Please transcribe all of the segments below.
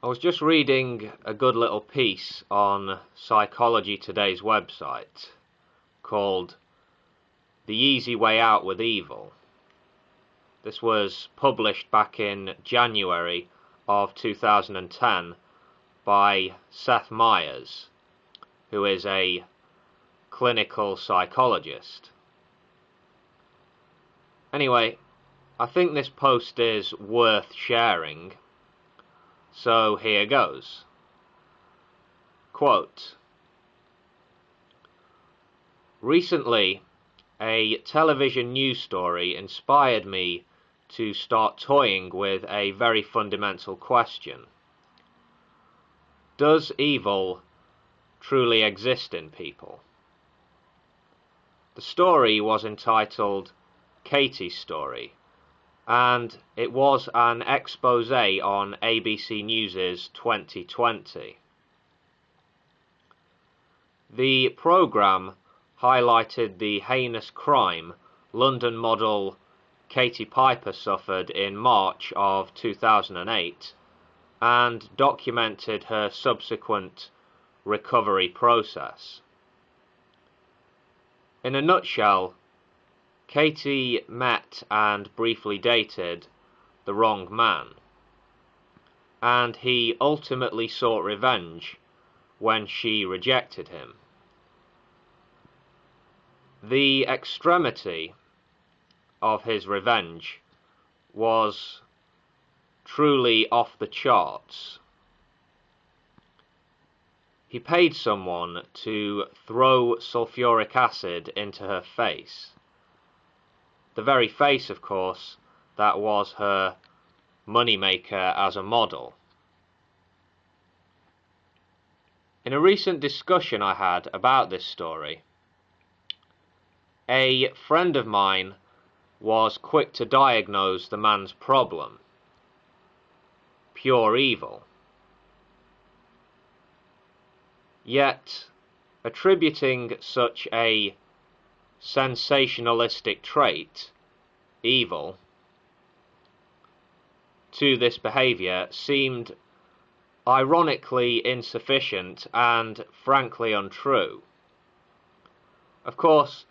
I was just reading a good little piece on Psychology Today's website called The Easy Way Out with Evil. This was published back in January of 2010 by Seth Meyers, who is a clinical psychologist. Anyway, I think this post is worth sharing, so here goes. Quote, "Recently, a television news story inspired me to start toying with a very fundamental question. Does evil truly exist in people?" The story was entitled Katie's Story, and it was an expose on ABC News' 2020. The programme highlighted the heinous crime London model Katie Piper suffered in March of 2008 and documented her subsequent recovery process. In a nutshell, Katie met and briefly dated the wrong man, and he ultimately sought revenge when she rejected him. The extremity of his revenge was truly off the charts. He paid someone to throw sulfuric acid into her face. The very face, of course, that was her moneymaker as a model. In a recent discussion I had about this story, a friend of mine was quick to diagnose the man's problem: pure evil. Yet, attributing such a sensationalistic trait, evil, to this behaviour seemed ironically insufficient and frankly untrue. Of course,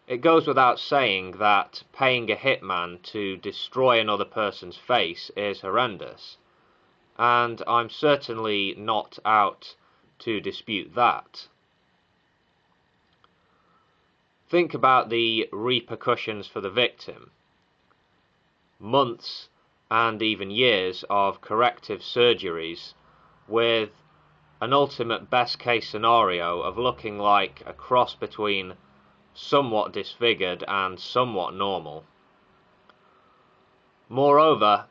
it goes without saying that paying a hitman to destroy another person's face is horrendous, and I'm certainly not out to dispute that. Think about the repercussions for the victim. Months and even years of corrective surgeries with an ultimate best-case scenario of looking like a cross between somewhat disfigured and somewhat normal. Moreover,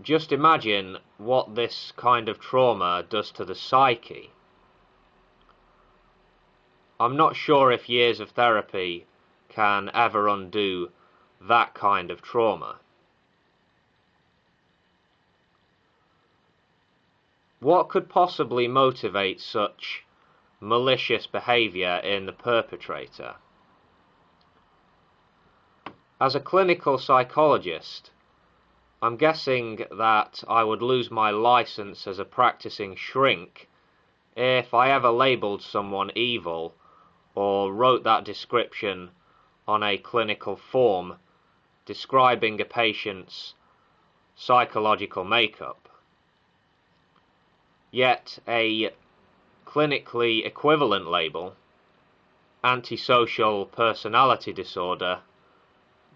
just imagine what this kind of trauma does to the psyche. I'm not sure if years of therapy can ever undo that kind of trauma. What could possibly motivate such malicious behaviour in the perpetrator? As a clinical psychologist, I'm guessing that I would lose my license as a practicing shrink if I ever labelled someone evil or wrote that description on a clinical form describing a patient's psychological makeup. Yet a clinically equivalent label, antisocial personality disorder,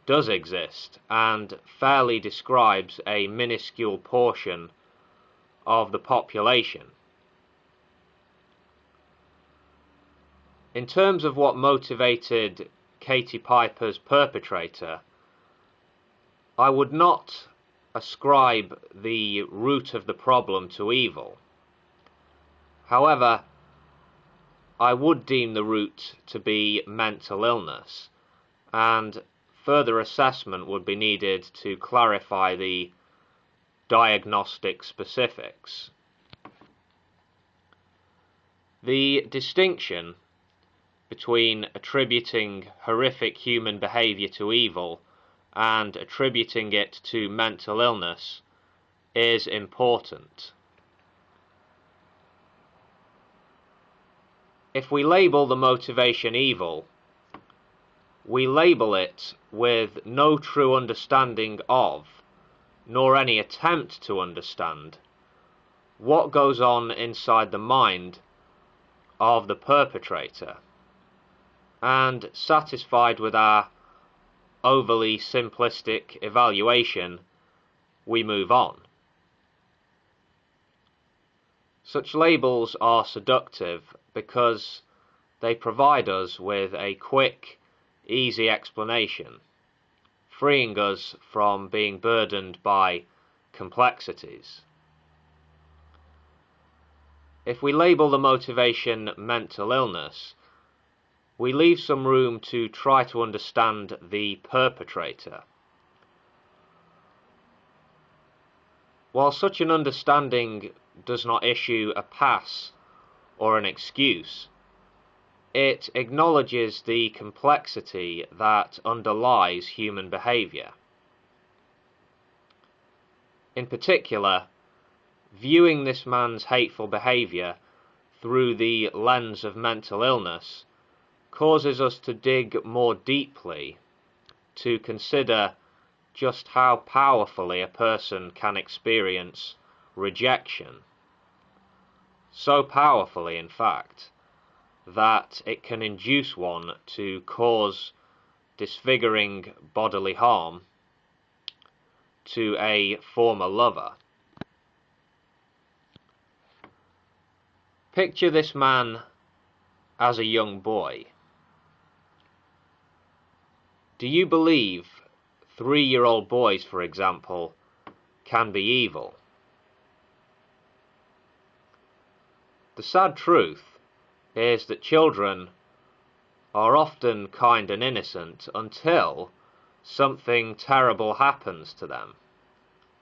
does exist and fairly describes a minuscule portion of the population. In terms of what motivated Katie Piper's perpetrator, I would not ascribe the root of the problem to evil. However, I would deem the root to be mental illness, and further assessment would be needed to clarify the diagnostic specifics. The distinction between attributing horrific human behaviour to evil and attributing it to mental illness is important. If we label the motivation evil, we label it with no true understanding of, nor any attempt to understand, what goes on inside the mind of the perpetrator, and satisfied with our overly simplistic evaluation, we move on. Such labels are seductive because they provide us with a quick, easy explanation, freeing us from being burdened by complexities. If we label the motivation mental illness, we leave some room to try to understand the perpetrator. While such an understanding does not issue a pass or an excuse, it acknowledges the complexity that underlies human behavior. In particular, viewing this man's hateful behavior through the lens of mental illness causes us to dig more deeply to consider just how powerfully a person can experience rejection. So powerfully, in fact, that it can induce one to cause disfiguring bodily harm to a former lover. Picture this man as a young boy. Do you believe 3-year-old boys, for example, can be evil? The sad truth is that children are often kind and innocent until something terrible happens to them,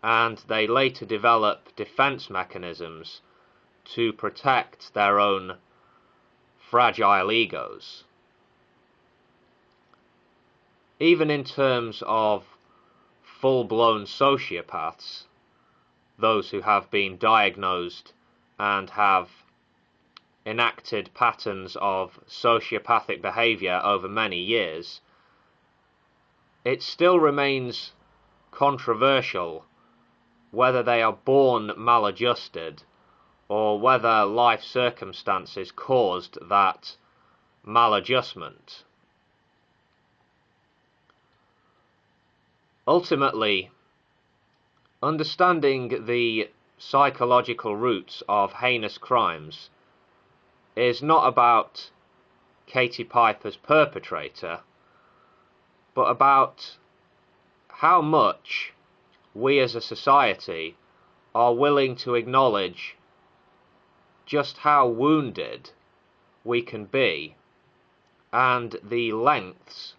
and they later develop defense mechanisms to protect their own fragile egos. Even in terms of full-blown sociopaths, those who have been diagnosed and have enacted patterns of sociopathic behavior over many years, it still remains controversial whether they are born maladjusted or whether life circumstances caused that maladjustment. Ultimately, understanding the psychological roots of heinous crimes is not about Katie Piper's perpetrator, but about how much we as a society are willing to acknowledge just how wounded we can be and the lengths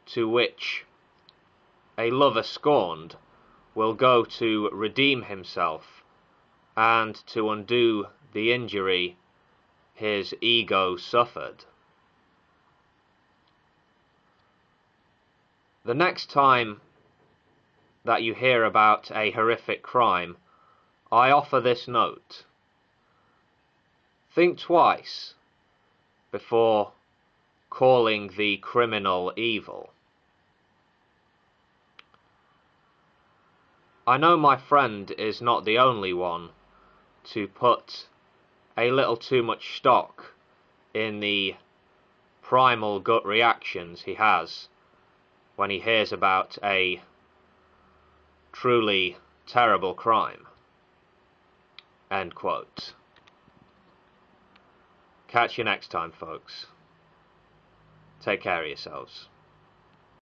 to which a lover scorned will go to redeem himself and to undo the injury his ego suffered. The next time that you hear about a horrific crime, I offer this note. Think twice before calling the criminal evil. I know my friend is not the only one to put a little too much stock in the primal gut reactions he has when he hears about a truly terrible crime. End quote. Catch you next time, folks. Take care of yourselves.